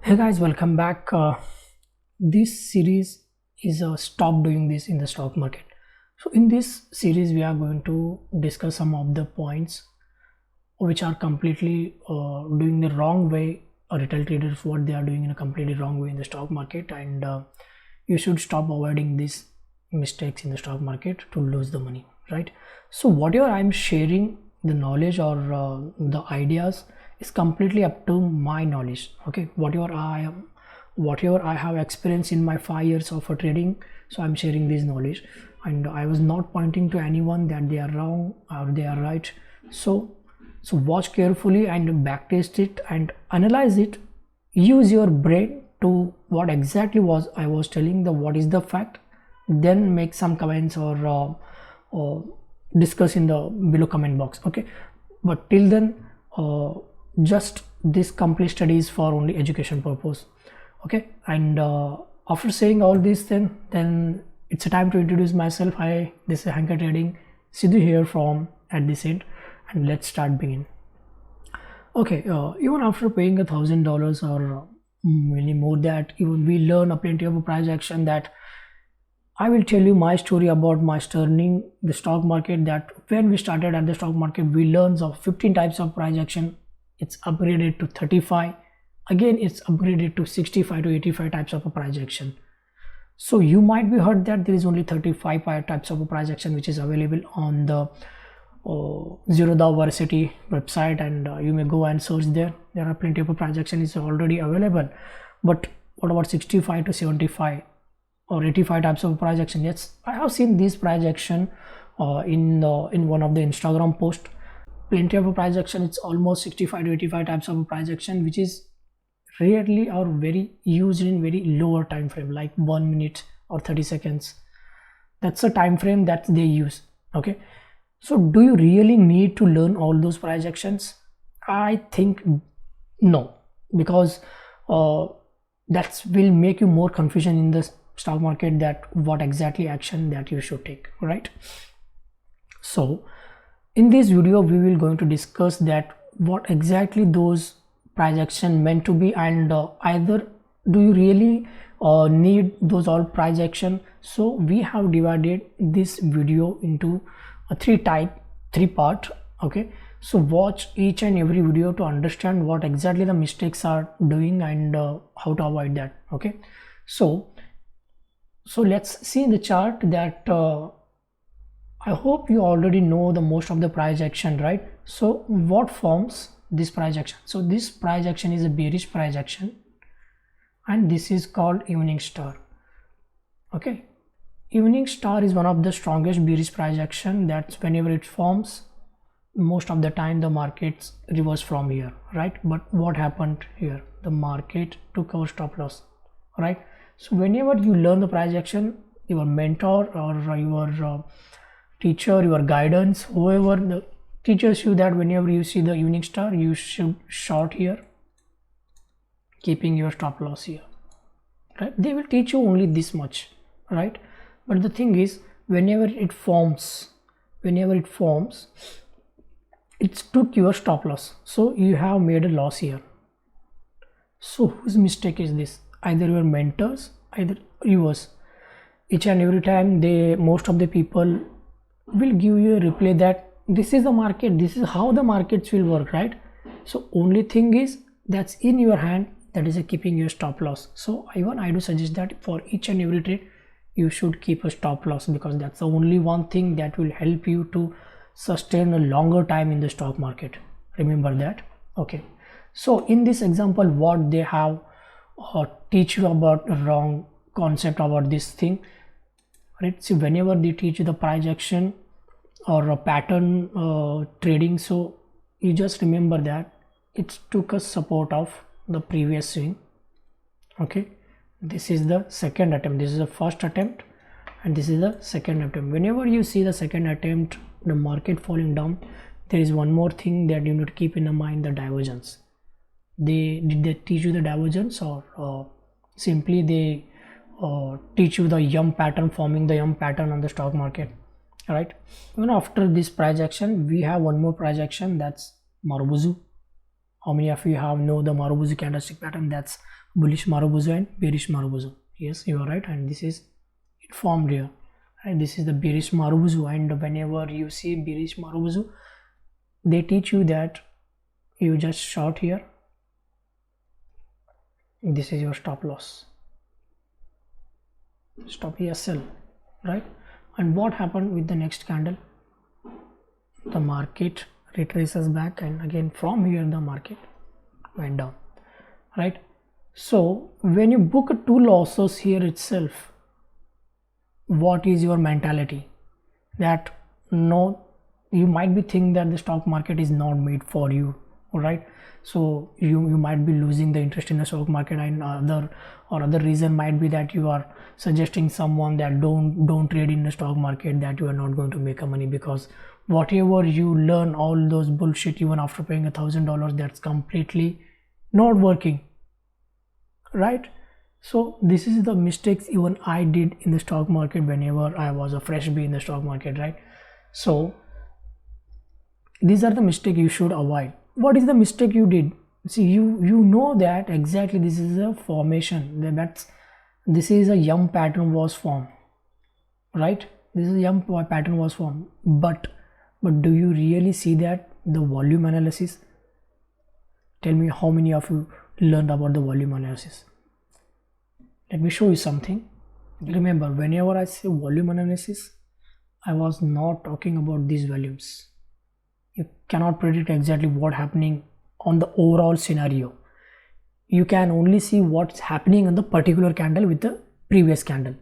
Hey guys, welcome back. This series is stop doing this in the stock market. So in this series we are going to discuss some of the points which are completely doing the wrong way, or retail traders what they are doing in a completely wrong way in the stock market, and you should stop avoiding these mistakes in the stock market to lose the money, right? So whatever I'm sharing, the knowledge or the ideas is completely up to my knowledge. Okay, whatever I have experienced in my 5 years of trading, so I'm sharing this knowledge, and I was not pointing to anyone that they are wrong or they are right. So watch carefully and backtest it and analyze it. Use your brain to what exactly was I was telling, the what is the fact, then make some comments or discuss in the below comment box. Okay, but till then, just this complete study is for only education purpose. Okay, and after saying all this, then it's a time to introduce myself. Hi, this is Hanker Trading, Sidhu here from at this end, and let's start begin. Okay, even after paying $1,000 or many more, that even we learn a plenty of a price action. That I will tell you my story about my turning the stock market. That when we started at the stock market, we learned of 15 types of price action. It's upgraded to 35. Again, it's upgraded to 65 to 85 types of a price action. So you might be heard that there is only 35 types of a price action which is available on the Zerodha Varsity website, and you may go and search there. There are plenty of a price action is already available. But what about 65 to 75 or 85 types of price action? Yes, I have seen this price action in one of the Instagram post. Plenty of a price action. It's almost 65 to 85 types of a price action, which is rarely or very used in very lower time frame, like 1 minute or 30 seconds. That's a time frame that they use. Okay, so do you really need to learn all those price actions? I think no, because that will make you more confusion in the stock market, that what exactly action that you should take, right? So in this video we will going to discuss that what exactly those price action meant to be, and either do you really need those all price action. So we have divided this video into a three part. Okay, so watch each and every video to understand what exactly the mistakes are doing and how to avoid that. Okay, so let's see in the chart that I hope you already know the most of the price action, right? So what forms this price action? So this price action is a bearish price action, and this is called evening star. Okay, evening star is one of the strongest bearish price action. That's whenever it forms, most of the time the markets reverse from here, right? But what happened here? The market took our stop loss, right? So whenever you learn the price action, your mentor or your teacher, your guidance, whoever teaches you, that whenever you see the evening star, you should short here, keeping your stop loss here, right? They will teach you only this much, right? But the thing is, whenever it forms, it took your stop loss, so you have made a loss here. So whose mistake is this? Either your mentors, either yours. Each and every time most of the people will give you a replay that this is the market, this is how the markets will work, right? So only thing is that's in your hand, that is keeping your stop loss. So even I do suggest that for each and every trade you should keep a stop loss, because that's the only one thing that will help you to sustain a longer time in the stock market. Remember that. Okay, so in this example, what they have teach you about a wrong concept about this thing, right? See, whenever they teach you the price action or a pattern trading, so you just remember that it took a support of the previous swing. Okay, this is the second attempt, this is the first attempt, and this is the second attempt. Whenever you see the second attempt, the market falling down, there is one more thing that you need to keep in mind: the divergence. Did they teach you the divergence, or simply they teach you the yum pattern, forming the yum pattern on the stock market, right? Even after this price action, we have one more price action, that's Marubozu. How many of you have know the Marubozu candlestick pattern? That's bullish Marubozu and bearish Marubozu. Yes, you are right, and this is it formed here. And this is the bearish Marubozu, and whenever you see bearish Marubozu, they teach you that you just short here. This is your stop loss. Stop here, sell, right? And what happened with the next candle? The market retraces back, and again from here the market went down, right? So when you book two losses here itself, what is your mentality? That no, you might be thinking that the stock market is not made for you, right? So you might be losing the interest in the stock market, and other reason might be that you are suggesting someone that don't trade in the stock market, that you are not going to make a money, because whatever you learn, all those bullshit, even after paying $1,000, that's completely not working, right? So this is the mistakes even I did in the stock market whenever I was a fresh bee in the stock market, right? So these are the mistakes you should avoid. What is the mistake you did? See, you know that exactly this is a formation, this is a yum pattern was formed, right? This is a yum pattern was formed, but do you really see that the volume analysis? Tell me how many of you learned about the volume analysis. Let me show you something. Remember, whenever I say volume analysis, I was not talking about these volumes. You cannot predict exactly what's happening on the overall scenario. You can only see what's happening on the particular candle with the previous candle.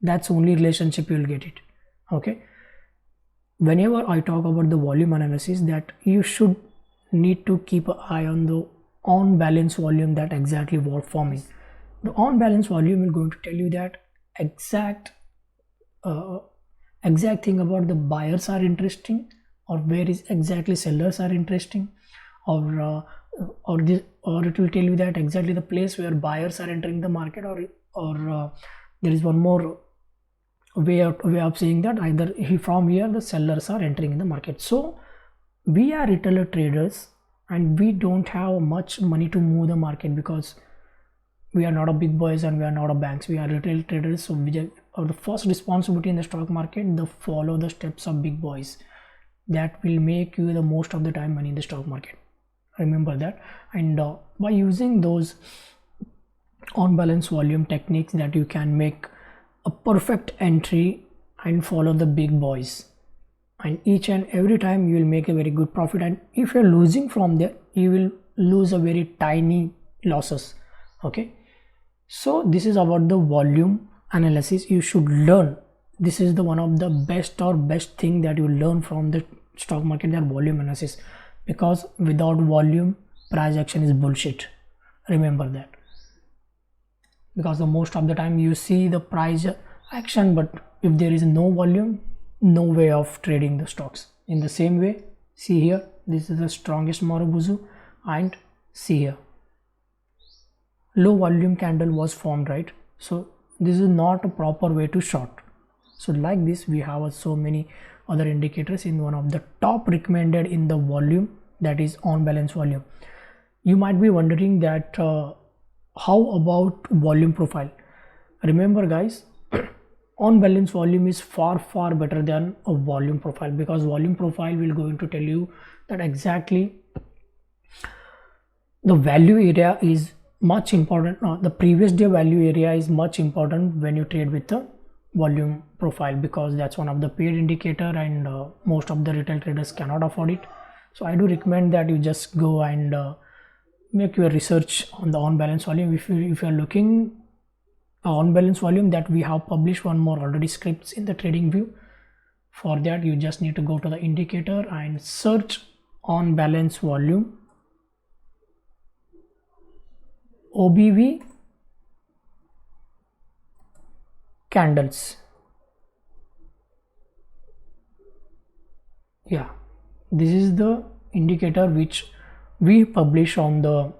That's only relationship you will get it. Okay. Whenever I talk about the volume analysis, that you should need to keep an eye on the on balance volume, that exactly what forming. The on balance volume is going to tell you that exact thing about the buyers are interesting, or where is exactly sellers are interesting, or it will tell you that exactly the place where buyers are entering the market, or there is one more way of saying that either from here the sellers are entering in the market. So we are retailer traders, and we don't have much money to move the market, because we are not a big boys and we are not a banks. We are retail traders. So the first responsibility in the stock market, the follow the steps of big boys. That will make you the most of the time money in the stock market. Remember that. And by using those on balance volume techniques, that you can make a perfect entry and follow the big boys, and each and every time you will make a very good profit. And if you're losing from there, you will lose a very tiny losses. Okay, so this is about the volume analysis. You should learn. This is the one of the best thing that you learn from the stock market, that volume analysis, because without volume, price action is bullshit. Remember that. Because the most of the time you see the price action, but if there is no volume, no way of trading the stocks. In the same way, see here, this is the strongest Marubozu, and see here, low volume candle was formed, right? So this is not a proper way to short. So like this, we have so many other indicators. In one of the top recommended in the volume, that is on balance volume. You might be wondering that how about volume profile? Remember guys, on balance volume is far better than a volume profile, because volume profile will going to tell you that exactly the value area is much important. The previous day value area is much important when you trade with the volume profile, because that's one of the paid indicator, and most of the retail traders cannot afford it. So I do recommend that you just go and make your research on the on balance volume. If you are looking on balance volume, that we have published one more already scripts in the trading view. For that, you just need to go to the indicator and search on balance volume OBV candles. Yeah, this is the indicator which we publish on the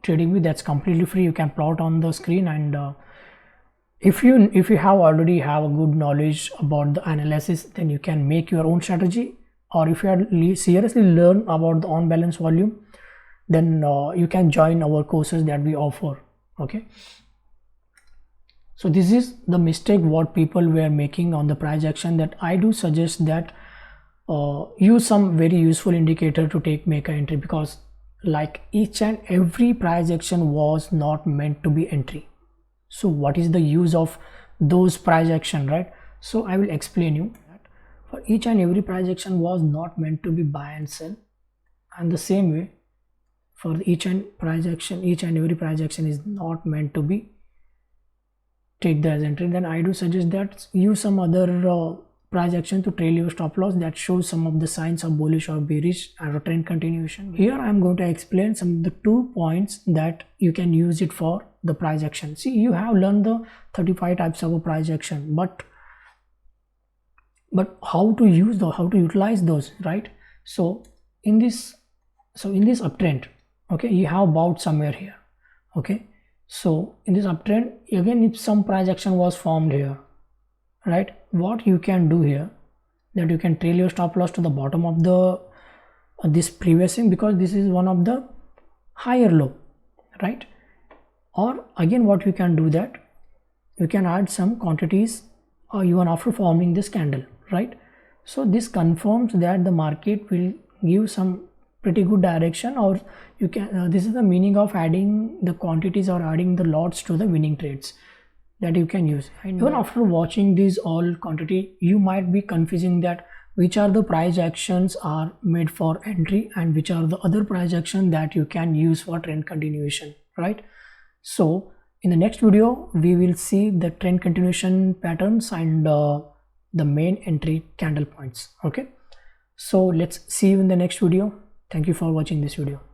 trading view. That's completely free. You can plot on the screen, and if you have already have a good knowledge about the analysis, then you can make your own strategy. Or if you are seriously learn about the on balance volume, then you can join our courses that we offer. Okay, so this is the mistake what people were making on the price action, that I do suggest that use some very useful indicator to make an entry, because like each and every price action was not meant to be entry. So what is the use of those price action, right? So I will explain you that for each and every price action was not meant to be buy and sell, and the same way for each and every price action is not meant to be take the as entry. Then I do suggest that use some other price action to trail your stop loss that shows some of the signs of bullish or bearish or trend continuation. Here I am going to explain some of the 2 points that you can use it for the price action. See, you have learned the 35 types of a price action, but how to use those, how to utilize those, right? So in this uptrend, okay, you have bought somewhere here. Okay, so in this uptrend again, if some price action was formed here, right, what you can do here, that you can trail your stop loss to the bottom of the this previous thing, because this is one of the higher low, right? Or again, what you can do, that you can add some quantities even after forming this candle, right? So this confirms that the market will give some pretty good direction, or you can this is the meaning of adding the quantities or adding the lots to the winning trades that you can use. Even after watching these all quantity, you might be confusing that which are the price actions are made for entry and which are the other price action that you can use for trend continuation, right? So in the next video we will see the trend continuation patterns and the main entry candle points. Okay, so let's see you in the next video. Thank you for watching this video.